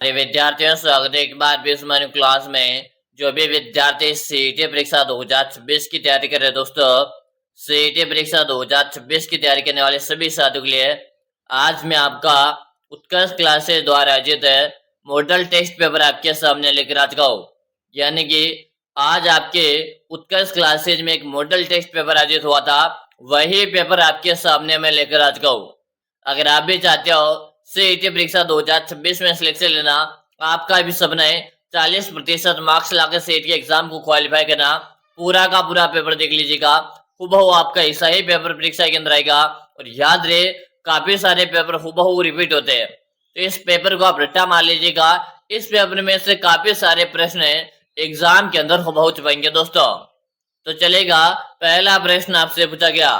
अरे विद्यार्थियों, स्वागत है एक बार भी इस मॉर्निंग क्लास में। जो भी विद्यार्थी सीईटी परीक्षा 2026 की तैयारी कर रहे हैं दोस्तों, सीईटी परीक्षा 2026 की तैयारी करने वाले सभी साथियों के लिए आज मैं आपका उत्कर्ष क्लासेस द्वारा आयोजित मॉडल टेस्ट पेपर आपके सामने लेकर आ चुका हूँ। यानी कि आज आपके उत्कर्ष क्लासेज में एक मॉडल टेस्ट पेपर आयोजित हुआ था, वही पेपर आपके सामने मैं लेकर आ चुका हूँ। अगर आप भी चाहते हो सीईटी परीक्षा 2026 में सिलेक्शन लेना, आपका भी सपना है 40% मार्क्स लाकर सीईटी एग्जाम को क्वालिफाई करना, पूरा का पूरा पेपर देख लीजिएगा। हुबहू आपका ऐसा ही पेपर परीक्षा के अंदर आएगा। और याद रहे, काफी सारे पेपर हुबहू रिपीट होते हैं, तो इस पेपर को आप रट्टा मार लीजिएगा। इस पेपर में से काफी सारे प्रश्न एग्जाम के अंदर हुबहू छपेंगे दोस्तों। तो चलेगा, पहला प्रश्न आपसे पूछा गया।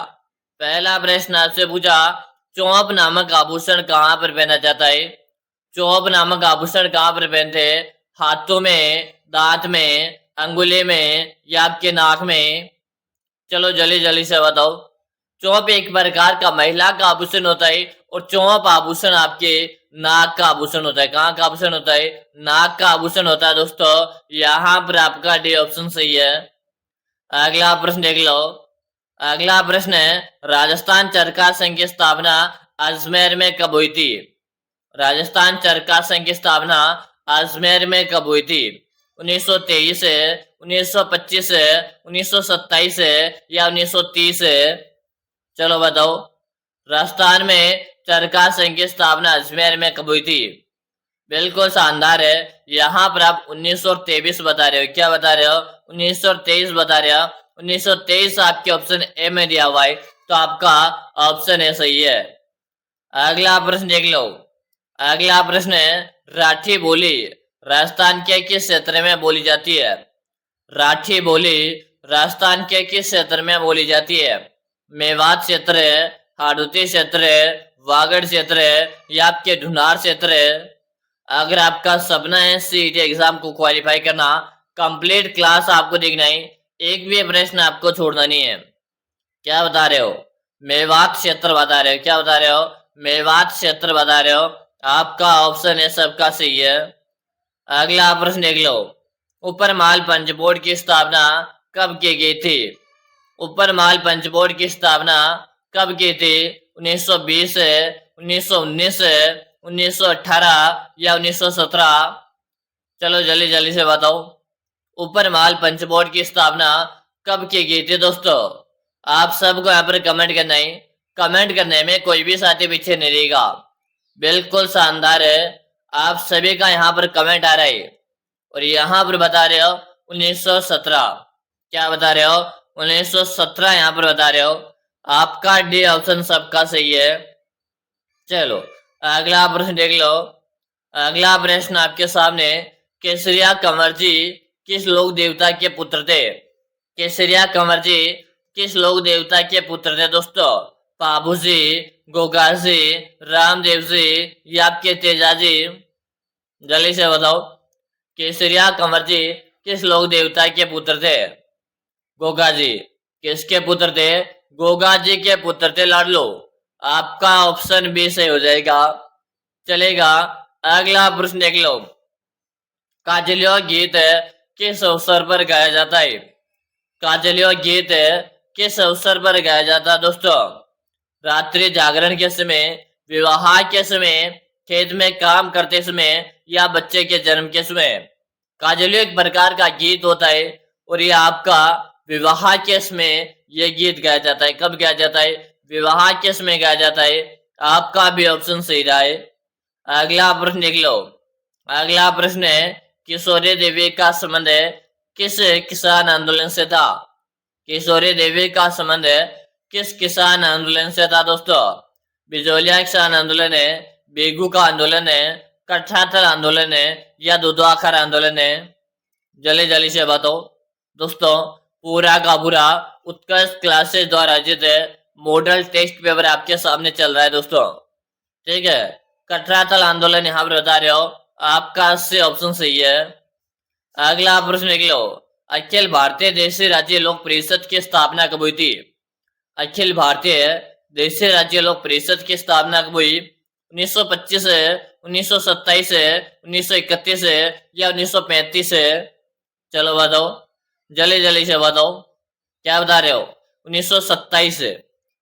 पहला प्रश्न आपसे पूछा, चौप नामक आभूषण कहाँ पर पहना जाता है? चौप नामक आभूषण कहाँ पर पहनते हैं? हाथों में, दांत में, अंगुली में या आपके नाक में? चलो जल्दी जल्दी से बताओ। चौप एक प्रकार का महिला का आभूषण होता है और चौप आभूषण आपके नाक का आभूषण होता है। कहाँ का आभूषण होता है? नाक का आभूषण होता है दोस्तों। यहाँ पर आपका डी ऑप्शन सही है। अगला प्रश्न देख लो। अगला प्रश्न है, राजस्थान चरखा संघ की स्थापना अजमेर में कब हुई थी? राजस्थान चरखा संघ की स्थापना अजमेर में कब हुई थी? 1923 है, 1925 है, 1927 है या 1930 है? चलो बताओ। राजस्थान में चरखा संघ की स्थापना अजमेर में कब हुई थी? बिल्कुल शानदार है। यहाँ पर आप 1923 बता रहे हो। क्या बता रहे हो? 1923 बता रहे हो। 1923 आपके ऑप्शन ए में दिया हुआ है, तो आपका ऑप्शन ए सही है। अगला प्रश्न देख लो। अगला प्रश्न है, राठी बोली राजस्थान के किस क्षेत्र में बोली जाती है? राठी बोली राजस्थान के किस क्षेत्र में बोली जाती है? मेवात क्षेत्र है, हाड़ौती क्षेत्र है, वागड़ क्षेत्र है या आपके ढूंढार क्षेत्र है? अगर आपका सपना है सीईटी एग्जाम को क्वालिफाई करना, कंप्लीट क्लास आपको देखना है, एक भी प्रश्न आपको छोड़ना नहीं है। क्या बता रहे हो? मेवात क्षेत्र बता रहे हो। क्या बता रहे हो? मेवात क्षेत्र बता रहे हो। आपका ऑप्शन है सबका सही है। अगला प्रश्न देख लो। ऊपर माल पंच बोर्ड की स्थापना कब की गई थी? ऊपर माल पंच बोर्ड की स्थापना कब की थी? 1920 है, 1919 है, 1918 या 1917? चलो जल्दी जल्दी से बताओ। ऊपर माल पंच बोर्ड की स्थापना कब की गई थी दोस्तों? आप सबको यहाँ पर कमेंट करना है। कमेंट करने में कोई भी साथी पीछे नहीं रहेगा। बिल्कुल शानदार है, आप सभी का यहाँ पर कमेंट आ रहा है। और यहाँ पर बता रहे हो 1917। क्या बता रहे हो? 1917 यहाँ पर बता रहे हो। आपका डी ऑप्शन सबका सही है। चलो अगला प्रश्न देख लो। अगला प्रश्न आपके सामने, केसरिया कंवर जी किस लोक देवता के पुत्र थे? केसरिया कंवर जी किस लोक देवता के पुत्र थे दोस्तों? पाभू जी, गोगा जी, रामदेव जी या आपके तेजा जी? जल्दी से बताओ। केसरिया कंवर जी किस लोक देवता के पुत्र थे? गोगा जी। किसके पुत्र थे? गोगा जी के पुत्र थे लाडलो। आपका ऑप्शन बी सही हो जाएगा। चलेगा, अगला प्रश्न देख लो। काजलियो गीत किस अवसर पर गाया जाता है? काजलियो गीत किस अवसर पर गाया जाता है दोस्तों? रात्रि जागरण के समय, विवाह के समय, खेत में काम करते समय या बच्चे के जन्म के समय? काजलियो एक प्रकार का गीत होता है और ये आपका विवाह के समय ये गीत गाया जाता है। कब गाया जाता है? विवाह के समय गाया जाता है। आपका भी ऑप्शन सही रहा है। अगला प्रश्न देख लो। अगला प्रश्न है, किशोरी देवी का संबंध किस किसान आंदोलन से था? किशोरी देवी का संबंध किस किसान आंदोलन से था दोस्तों? बिजोलिया किसान आंदोलन है, बेगू का आंदोलन है, कठाथल आंदोलन है या दुधवाखर आंदोलन है? जल्दी जल्दी से बताओ दोस्तों। पूरा का पूरा उत्कर्ष क्लासेस द्वारा आयोजित मॉडल टेस्ट पेपर आपके सामने चल रहा है दोस्तों। ठीक है, कठराथल आंदोलन यहाँ पर बता रहे हो। आपका से ऑप्शन सही है। अगला प्रश्न देख लो। अखिल भारतीय देशी राज्य लोक परिषद की स्थापना कब हुई थी? अखिल भारतीय देशी राज्य लोक परिषद की स्थापना कब हुई? 1925 है, 1927 है, 1931 है या 1935 है? चलो बताओ, जल्दी जल्दी से बताओ, क्या बता रहे हो? 1927 है।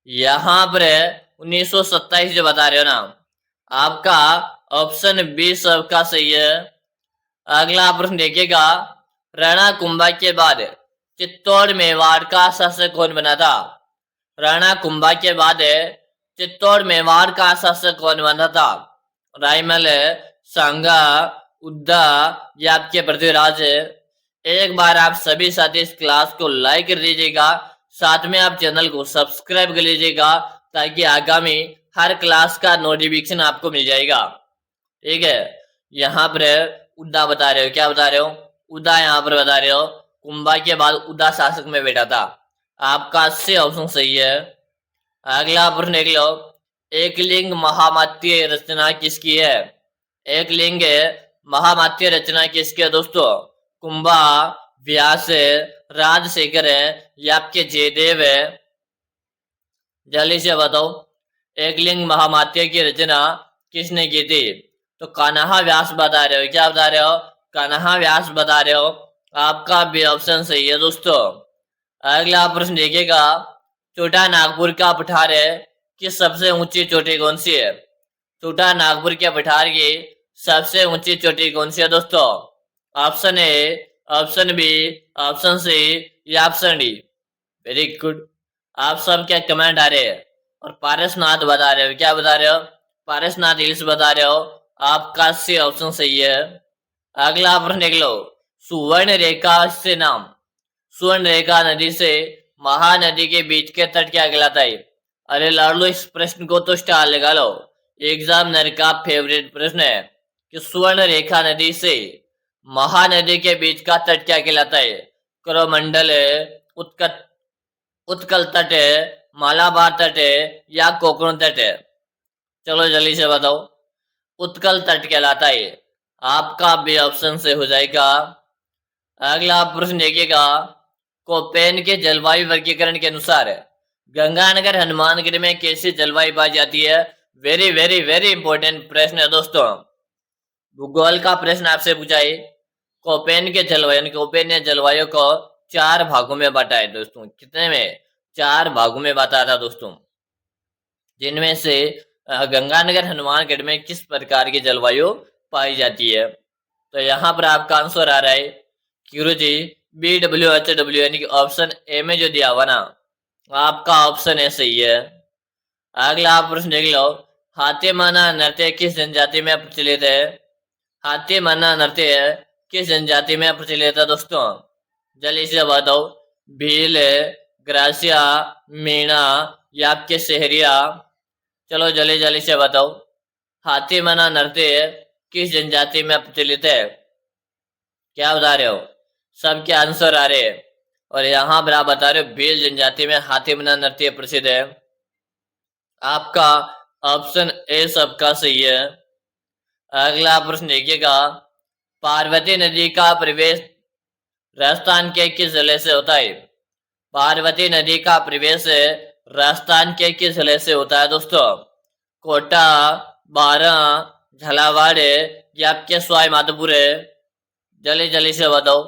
यहाँ पर है 1927 जो बता रहे हो ना, आपका ऑप्शन बी सबका सही है। अगला प्रश्न देखिएगा, राणा कुंभा के बाद चित्तौड़ मेवाड़ का शासक कौन बना था? राणा कुंभा के बाद चित्तौड़ मेवाड़ का शासक कौन बना था? रायमल, सांगा, उद्दा या आपके पृथ्वीराज? एक बार आप सभी साथी इस क्लास को लाइक कर दीजिएगा, साथ में आप चैनल को सब्सक्राइब कर लीजिएगा ताकि आगामी हर क्लास का नोटिफिकेशन आपको मिल जाएगा। ठीक है, यहाँ पर उद्दा बता रहे हो, क्या बता रहे हो? उद्दा यहाँ पर बता रहे हो, कुंभा के बाद उद्दा शासक में बैठा था। आपका से ऑप्शन सही है। अगला प्रश्न देख लो, एकलिंग महामात्य रचना किसकी है? एकलिंग महामात्य रचना किसकी है दोस्तों? कुंभा, व्यास, राजशेखर है या आपके जयदेव है? जल्दी से बताओ, एकलिंग महामात्य की रचना किसने की थी? तो कान्हा व्यास बता रहे हो, क्या बता रहे हो? कान्हा व्यास बता रहे हो। आपका भी ऑप्शन सही है दोस्तों। अगला प्रश्न देखिएगा, छोटा नागपुर का पठार है कि सबसे ऊंची चोटी कौन सी है? छोटा नागपुर के पठार की सबसे ऊंची चोटी कौन सी है दोस्तों? Option A, option B, option C या ऑप्शन डी? वेरी गुड, आप सब क्या कमेंट आ रहे हैं और पारसनाथ बता रहे हो, क्या बता रहे हो? पारसनाथ हिल्स बता रहे हो। आपका सी ऑप्शन सही है। अगला प्रश्न देख लो, सुवर्ण रेखा से नाम, सुवर्ण रेखा नदी से महानदी के बीच के तट क्या कहलाता है? अरे लाडलो, इस प्रश्न को तो स्टार लगा लो, एग्जामिनर का फेवरेट प्रश्न है कि सुवर्ण रेखा नदी से महानदी के बीच का तट क्या कहलाता है? करमंडल है, उत्कल उत्कल तट है, मालाबार तट है या कोकण तट है? चलो जल्दी से बताओ, उत्कल तट कहलाता है। आपका भी ऑप्शन से हो जाएगा। अगला प्रश्न देखिएगा, कोपेन के जलवायु वर्गीकरण के अनुसार गंगानगर हनुमानगढ़ में कैसी जलवायु पाई जाती है? वेरी वेरी वेरी इंपॉर्टेंट प्रश्न है दोस्तों, भूगोल का प्रश्न आपसे पूछा है। कोपेन के जलवायु, कोपेन ने जलवायु को 4 भागों में बांटा है दोस्तों। कितने में? 4 भागों में बांटा था दोस्तों, जिनमें से गंगानगर हनुमानगढ़ में किस प्रकार की जलवायु पाई जाती है? तो यहाँ पर आपका आंसर आ रहा है क्यूरो जी, BWHW, यानी कि ऑप्शन ए में जो दिया हुआ ना, आपका ऑप्शन ए सही है। अगला आप प्रश्न देख लो, हाथीमाना नृत्य किस जनजाति में प्रचलित है? हाथीमाना नृत्य किस जनजाति में प्रचलित है दोस्तों? जल्दी से बताओ, भील, ग्रासिया, मीणा या आपके शहरिया? चलो जल्दी जल्दी से बताओ, हाथीमाना नृत्य किस जनजाति में प्रचलित है? क्या बता रहे हो? सबके आंसर आ रहे हैं और यहाँ पर आप बता रहे हो भील जनजाति में हाथीमाना नृत्य प्रसिद्ध है। आपका ऑप्शन ए सबका सही है। अगला प्रश्न देखिएगा, पार्वती नदी का प्रवेश राजस्थान के किस जिले से होता है? पार्वती नदी का प्रवेश राजस्थान के किस जिले से होता है दोस्तों? कोटा, बारां, झालावाड़ या आपके सवाई माधोपुर है? जल्दी जल्दी से बताओ।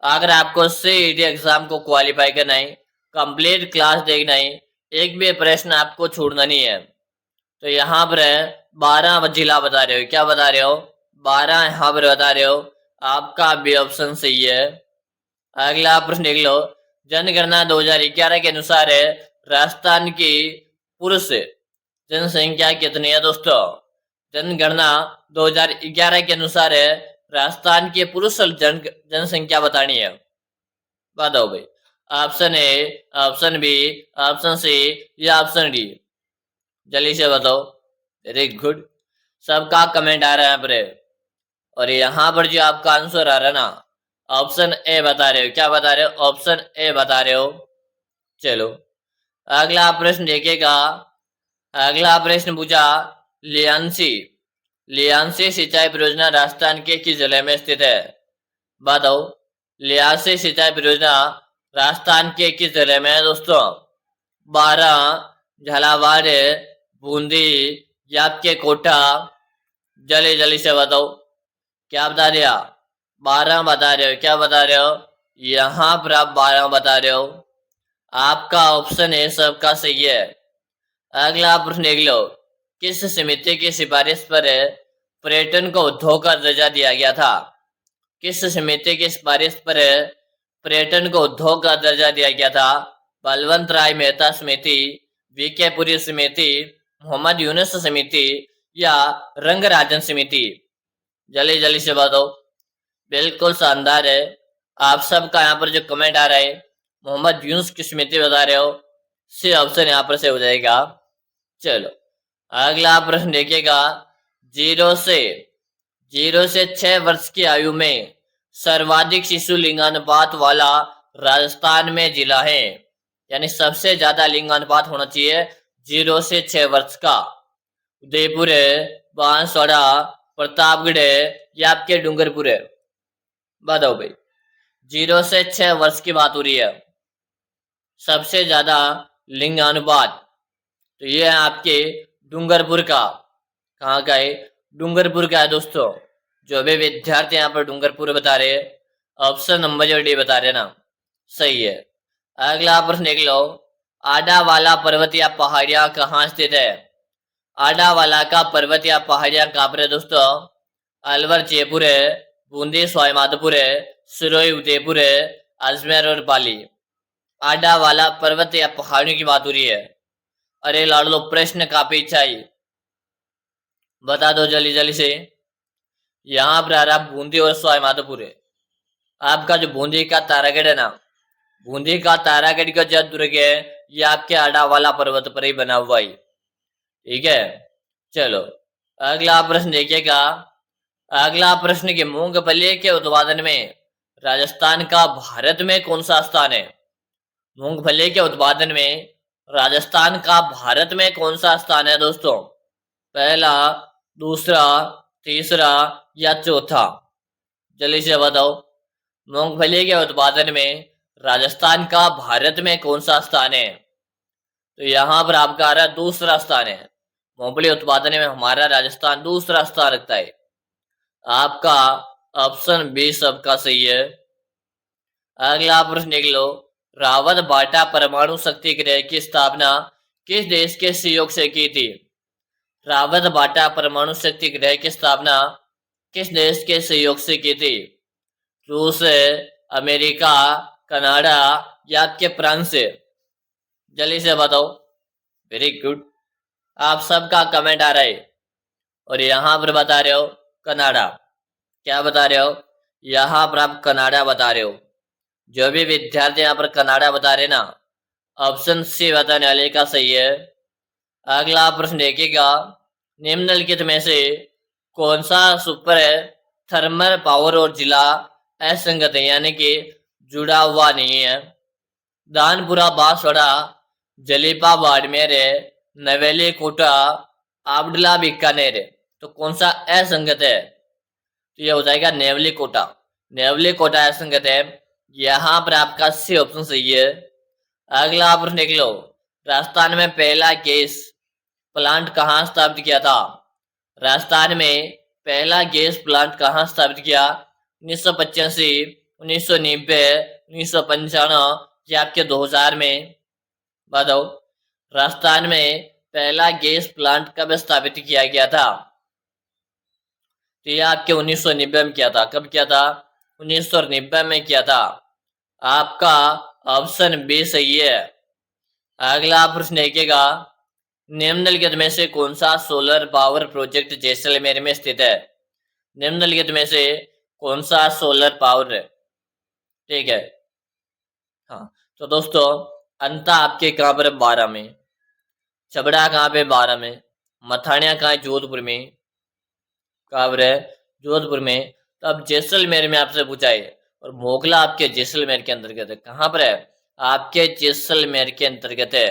अगर आपको सीईटी एग्जाम को क्वालिफाई करना है, कंप्लीट क्लास देखना है, एक भी प्रश्न आपको छोड़ना नहीं है, तो यहाँ पर 12 जिला बता रहे हो, क्या बता रहे हो? 12 यहाँ पर बता रहे हो। आपका भी ऑप्शन सही है। अगला प्रश्न देख लो, जनगणना 2011 के अनुसार राजस्थान की पुरुष जनसंख्या कितनी है दोस्तों? जनगणना 2011 के अनुसार राजस्थान के पुरुष जनसंख्या बतानी है, बताओ भाई। Option A, option B, option C या ऑप्शन डी? जल्दी से बताओ। वेरी गुड, सबका कमेंट आ रहा है यहाँ पर और यहाँ पर जो आपका आंसर आ रहा है ना, ऑप्शन ए बता रहे हो, क्या बता रहे हो? ऑप्शन ए बता रहे हो। चलो अगला प्रश्न देखिएगा। अगला प्रश्न पूछा, लियांसी लियांसी सिंचाई परियोजना राजस्थान के किस जिले में स्थित है? बताओ, लियांसी सिंचाई परियोजना राजस्थान के किस जिले में है दोस्तों? बारां, झालावाड़, बूंदी ये आपके कोटा, जल्दी जल्दी से बताओ। क्या बता रहे हो? 12 बता रहे हो। क्या बता रहे हो? यहाँ पर आप 12 बता रहे हो। आपका ऑप्शन है सबका सही है। अगला प्रश्न देख लो। किस समिति की सिफारिश पर पर्यटन को उद्योग का दर्जा दिया गया था? किस समिति की सिफारिश पर पर्यटन को उद्योग का दर्जा दिया गया था? बलवंत राय मेहता समिति, वीके पुरी समिति, मोहम्मद यूनुस समिति या रंगराजन समिति? जल्दी जल्दी से बताओ। बिल्कुल शानदार है। आप सबका यहाँ पर जो कमेंट आ रहा है, मोहम्मद यूनुस की समिति बता रहे हो। सी ऑप्शन यहाँ पर से हो जाएगा। चलो अगला प्रश्न देखिएगा। 0 से 6 वर्ष की आयु में सर्वाधिक शिशु लिंगानुपात वाला राजस्थान में जिला है, यानी सबसे ज्यादा लिंगानुपात होना चाहिए 0 से 6 वर्ष का। उदयपुर है, बांसवाड़ा, प्रतापगढ़ है या आपके डूंगरपुर है? बताओ भाई। 0 से 6 वर्ष की बात हो रही है, सबसे ज्यादा लिंगानुपात। तो ये है आपके डूंगरपुर का। कहाँ का है? डूंगरपुर का है दोस्तों। जो भी विद्यार्थी यहाँ पर डूंगरपुर बता रहे हैं, ऑप्शन नंबर जो डी बता रहे ना, सही है। अगला प्रश्न देख लो। आडावाला पर्वत या पहाड़ियां कहाँ स्थित है? आडावाला का पर्वत या पहाड़ियां कहाँ पर है दोस्तों? अलवर जयपुर है, बूंदी सवाईमाधोपुर है, सिरोही उदयपुर है, अजमेर और पाली? आडावाला पर्वत या पहाड़ियों की बात हो रही है। अरे लाडलो, प्रश्न काफी अच्छा है, बता दो जल्दी जल्दी से। यहाँ पर आ रहा बूंदी और सवाईमाधोपुर है। आपका जो बूंदी का तारागढ़ है ना, बूंदी का तारागढ़ का जो दुर्ग है, ये आपके आडावाला पर्वत पर ही बना हुआ है। ठीक है, चलो अगला प्रश्न देखिएगा। अगला प्रश्न के मूंगफली के उत्पादन में राजस्थान का भारत में कौन सा स्थान है? मूंगफली के उत्पादन में राजस्थान का भारत में कौन सा स्थान है दोस्तों? पहला, दूसरा, तीसरा या चौथा? जल्दी से बताओ। मूंगफली के उत्पादन में राजस्थान का भारत में कौन सा स्थान है? तो यहाँ पर आपका आ रहा है दूसरा स्थान है। मूंगफली उत्पादन में हमारा राजस्थान दूसरा स्थान रखता है। आपका ऑप्शन बी सबका सही है। अगला प्रश्न देख लो। रावत बाटा परमाणु शक्ति गृह की स्थापना किस देश के सहयोग से की थी? रावत बाटा परमाणु शक्ति गृह की स्थापना किस देश के सहयोग से की थी? रूस, अमेरिका, कनाडा या आपके फ्रांस से? जल्दी से बताओ। वेरी गुड, आप सबका कमेंट आ रहा है और यहाँ पर बता रहे हो कनाडा। क्या बता रहे हो? यहाँ पर आप कनाडा बता रहे हो। जो भी विद्यार्थी यहाँ पर कनाडा बता रहे ना, ऑप्शन सी बताने वाले का सही है। अगला प्रश्न देखिएगा। निम्नलिखित में से कौन सा सुपर थर्मल पावर और जिला असंगत है, यानी कि जुड़ा हुआ नहीं है? दानपुरा बांसवाड़ा, जलीपा बाड़मेर, नवेली कोटा, आबडला बीकानेर? तो कौन सा असंगत है? तो यह हो जाएगा नेवली कोटा। नेवली कोटा असंगत है। यहाँ पर आपका सी ऑप्शन सही है। अगला प्रश्न देख लो। राजस्थान में पहला गैस प्लांट कहाँ स्थापित किया था? राजस्थान में पहला गैस प्लांट कहाँ स्थापित किया? 1985, 1990, 1995 या आपके 2000 में? बताओ। राजस्थान में पहला गैस प्लांट कब स्थापित किया गया था? तो यह आपके 1990 में किया था। कब किया था? 1990 में किया था। आपका ऑप्शन बी सही है। अगला प्रश्न देखिएगा। निम्नलिखित में से कौन सा सोलर पावर प्रोजेक्ट जैसलमेर में स्थित है? निम्नलिखित में से कौन सा सोलर पावर है? ठीक है, हाँ। तो दोस्तों अंता आपके कहाँ पर? 12 में। छबड़ा कहाँ पे? 12 में। मथानिया कहाँ है? जोधपुर में। कहाँ पर है? जोधपुर में। तो अब जैसलमेर में आपसे पूछा है, और मोगला आपके जैसलमेर के अंतर्गत है। कहाँ पर है? आपके जैसलमेर के अंतर्गत है।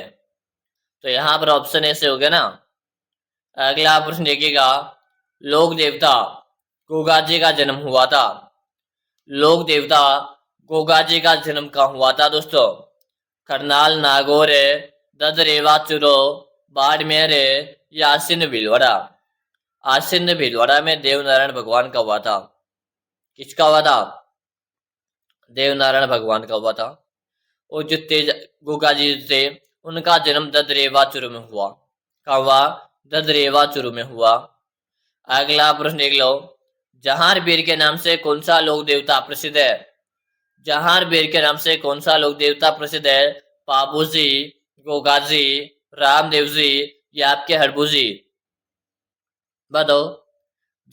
तो यहाँ पर ऑप्शन ऐसे हो गया ना। अगला प्रश्न देखिएगा। लोक देवता गोगाजी का जन्म हुआ था। लोक देवता गोगाजी का जन्म कहाँ हुआ था दोस्तों? करनाल, नागौर, ददरेवा, चूरू, बाड़मेर या आसीन भीलवाड़ा। आसीन भीलवाड़ा में देवनारायण भगवान का हुआ था। किसका हुआ था? देवनारायण भगवान का हुआ था। और जो तेज गोगा जी थे उनका जन्म ददरेवा चूरू में हुआ। कहा हुआ? ददरेवा चूरू में हुआ। अगला प्रश्न देख लो। जहांगीर के नाम से कौन सा लोक देवता प्रसिद्ध है? जहांगीर के नाम से कौन सा लोक देवता प्रसिद्ध है? बाबूजी, गोगाजी, रामदेव जी या आपके हरबूजी? बताओ।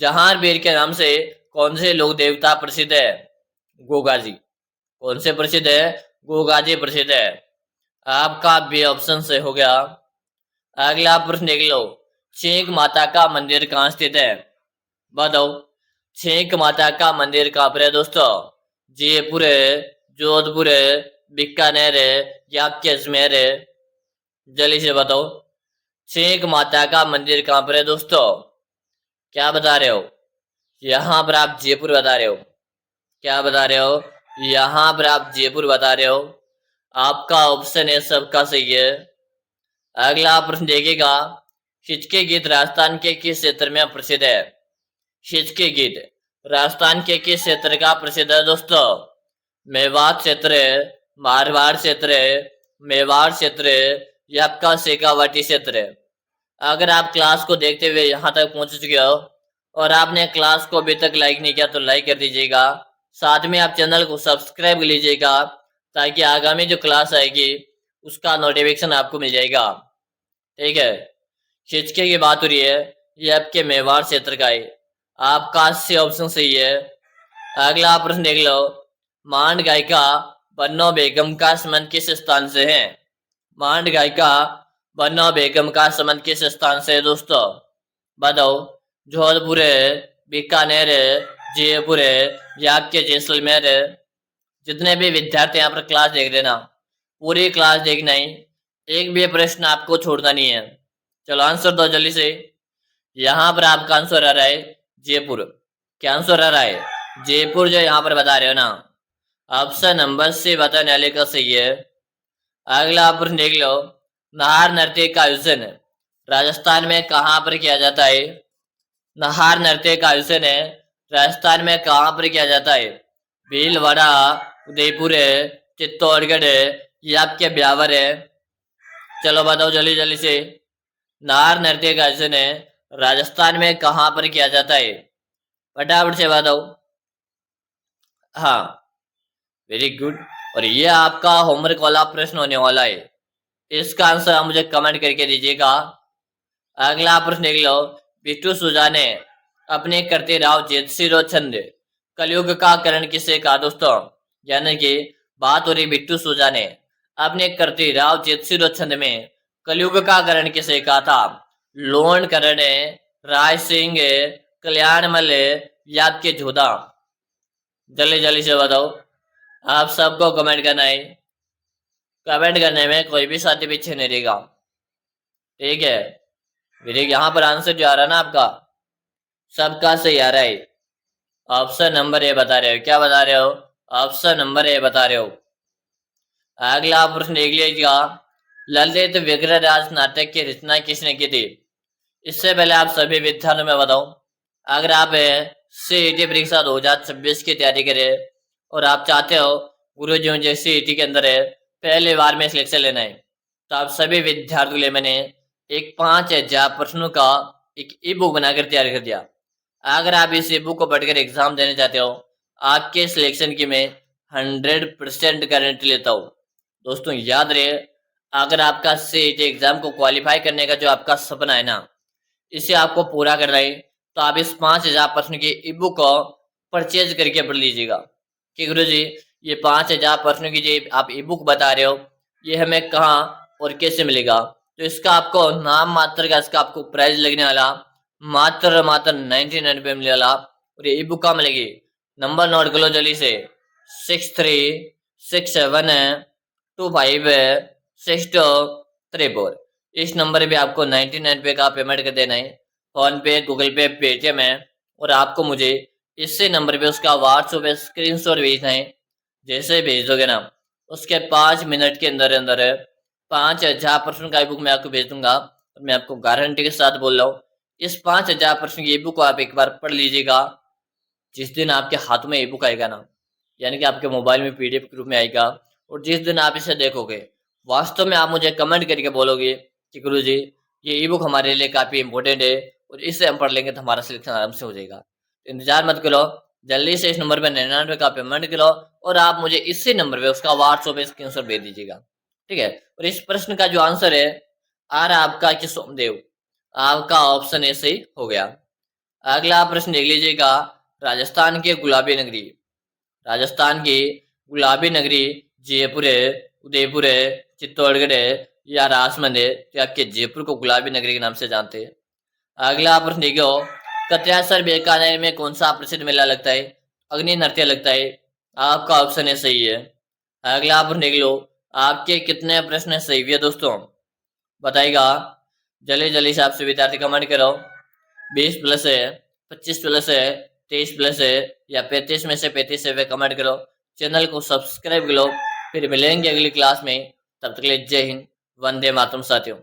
जहांगीर के नाम से कौन से लोक देवता प्रसिद्ध है? गोगाजी। कौन से प्रसिद्ध है? गोगाजी प्रसिद्ध है। आपका बी ऑप्शन से हो गया। अगला प्रश्न देख लो। छींक माता का मंदिर कहाँ स्थित है? बताओ। छींक माता का मंदिर कहाँ पर है दोस्तों? जयपुर है, जोधपुर है, बीकानेर है या आपके अजमेर है? जल्दी से बताओ। छींक माता का मंदिर कहाँ पर है दोस्तों? क्या बता रहे हो? यहाँ पर आप जयपुर बता रहे हो। क्या बता रहे हो? यहाँ पर आप जयपुर बता रहे हो। आपका ऑप्शन है सबका सही है। अगला प्रश्न देखिएगा। हिचके गीत राजस्थान के किस क्षेत्र में प्रसिद्ध है? हिचके गीत राजस्थान के किस क्षेत्र का प्रसिद्ध है दोस्तों? मेवात क्षेत्र है, मारवाड़ क्षेत्र है, मेवाड़ क्षेत्र है या आपका शेखावाटी क्षेत्र है? अगर आप क्लास को देखते हुए यहाँ तक पहुंच चुके हो और आपने क्लास को अभी तक लाइक नहीं किया तो लाइक कर दीजिएगा। साथ में आप चैनल को सब्सक्राइब कर लीजिएगा ताकि आगामी जो क्लास आएगी उसका नोटिफिकेशन आपको मिल जाएगा। ठीक है। हिचके की बात हो रही है, ये आपके मेवाड़ क्षेत्र का है। आपका सी ऑप्शन सही है। अगला प्रश्न देख लो। मांड गायिका बन्नो बेगम का संबंध किस स्थान से है? मांड गायिका बन्नो बेगम का संबंध किस स्थान से है दोस्तों? बताओ। जोधपुर है, बीकानेर है, जयपुर है या आपके जैसलमेर है? जितने भी विद्यार्थी यहाँ पर क्लास देख रहे ना, पूरी क्लास देखना ही, एक भी प्रश्न आपको छोड़ना नहीं है। चलो आंसर दो जल्दी से। यहाँ पर आपका आंसर आ रहा है जयपुर। क्या आंसर आ रहा है? जयपुर जो यहाँ पर बता रहे हो ना, ऑप्शन नंबर से बताने वाले का सही है। अगला प्रश्न देख लो। नाहर नृत्य का आयोजन राजस्थान में कहाँ पर किया जाता है? नाहर नृत्य का आयोजन है राजस्थान में कहाँ पर किया जाता है? भीलवाड़ा, उदयपुर है, चित्तौड़गढ़ है या आपके ब्यावर है? चलो बताओ जल्दी जल्दी से। नाहर नृत्य का आयोजन है राजस्थान में कहाँ पर किया जाता है? फटाफट से बताओ। हाँ, वेरी गुड। और ये आपका होमवर्क वाला प्रश्न होने वाला है। इसका आंसर आप मुझे कमेंट करके दीजिएगा। अगला प्रश्न देख लो। बिट्टू सुजा ने अपने करते राव जेतसिरो छंद कलयुग का करण किसे कहा दोस्तों? यानी कि बात हो रही बिट्टू सुजा ने अपने करते राव जेतसिरो छंद में कलयुग का करण किसे कहा था? लोन करण है, राय सिंह है, कल्याणमल है या आपके जोधा? जल्दी जल्दी से बताओ। आप सबको कमेंट करना है। कमेंट करने में कोई भी साथी पीछे नहीं रहेगा। ठीक है। मेरे यहाँ पर आंसर जो आ रहा है ना आपका, सबका सही आ रहा है। ऑप्शन नंबर ए बता रहे हो। क्या बता रहे हो? ऑप्शन नंबर ए बता रहे हो। अगला प्रश्न देख लीजिएगा। ललित विग्रहराज नाटक की रचना किसने की थी? इससे पहले आप सभी विद्यार्थियों में बताओ, अगर आप सीईटी परीक्षा 2026 की तैयारी करें और आप चाहते हो गुरु जी मुझे सीईटी के अंदर है पहले बार में सिलेक्शन लेना है, तो आप सभी विद्यार्थियों के लिए मैंने एक 5000 प्रश्नों का एक ई बुक बनाकर तैयार कर दिया। अगर आप इस ई बुक को पढ़कर एग्जाम देने चाहते हो, आपके सिलेक्शन की मैं 100% गारंटी लेता हूँ। दोस्तों याद रहे, अगर आपका सीईटी एग्जाम को क्वालिफाई करने का जो आपका सपना है ना, इसे आपको पूरा करना है, तो आप इस 5000 प्रश्न की ई बुक को परचेज करके पढ़ लीजिएगा कि गुरु जी ये 5000 प्रश्नों की जो आप ई बुक बता रहे हो ये हमें कहाँ और कैसे मिलेगा? तो इसका आपको नाम मात्र का इसका आपको प्राइस लगने वाला मात्र 99 रुपये मिलने वाला। और ये ई बुक कहाँ मिलेगी? नंबर नोट कर लो जल्दी से। 6367256234। इस नंबर पे आपको 99 रुपये का पेमेंट कर देना है। फोन पे, गूगल पे, पेटीएम है। और आपको मुझे इसी नंबर पे उसका व्हाट्सएप पे स्क्रीनशॉट भेजना है। जैसे भेज दोगे ना, उसके 5 मिनट के अंदर अंदर 5000 प्रश्न का बुक मैं आपको भेज दूंगा और मैं आपको गारंटी के साथ बोल रहा हूँ, इस 5000 प्रश्न की ई बुक को आप एक बार पढ़ लीजिएगा। जिस दिन आपके हाथ में ई बुक आएगा ना, यानी कि आपके मोबाइल में पीडीएफ के रूप में आएगा, और जिस दिन आप इसे देखोगे, वास्तव में आप मुझे कमेंट करके बोलोगे कि गुरुजी ये ई बुक हमारे लिए काफी इंपॉर्टेंट है और इसे हम पढ़ लेंगे तो हमारा सिलेक्शन आराम से हो जाएगा। तो इंतजार मत करो, जल्दी से इस नंबर पे 99 का पेमेंट करो और आप मुझे इसी नंबर पे उसका व्हाट्सएप पे स्क्रीनशॉट भेज दीजिएगा, ठीक है। और इस प्रश्न का जो आंसर है आ रहा आपका कि सोमदेव, आपका ऑप्शन ए सही हो गया। अगला प्रश्न देख लीजिएगा, राजस्थान की गुलाबी नगरी, राजस्थान की गुलाबी नगरी जयपुर है, उदयपुर है, चित्तौड़गढ़ है या राजमंद है। तो आपके जयपुर को गुलाबी नगरी के नाम से जानते हैं। अगला प्रश्न देखो, कत्यासर बीकानेर में कौन सा प्रसिद्ध मेला लगता है? अग्नि नृत्य लगता है। आपका ऑप्शन है सही है। अगला प्रश्न देख लो, आपके कितने प्रश्न सही है दोस्तों, बताइएगा। जल्दी जल्दी से आपसे विद्यार्थी कमेंट करो। 20 प्लस है, 25 प्लस है, 23 प्लस है या 35 में से 35 है, वे कमेंट करो। चैनल को सब्सक्राइब करो। फिर मिलेंगे अगली क्लास में, तब तक के लिए जय हिंद, वंदे मातरम साथियों।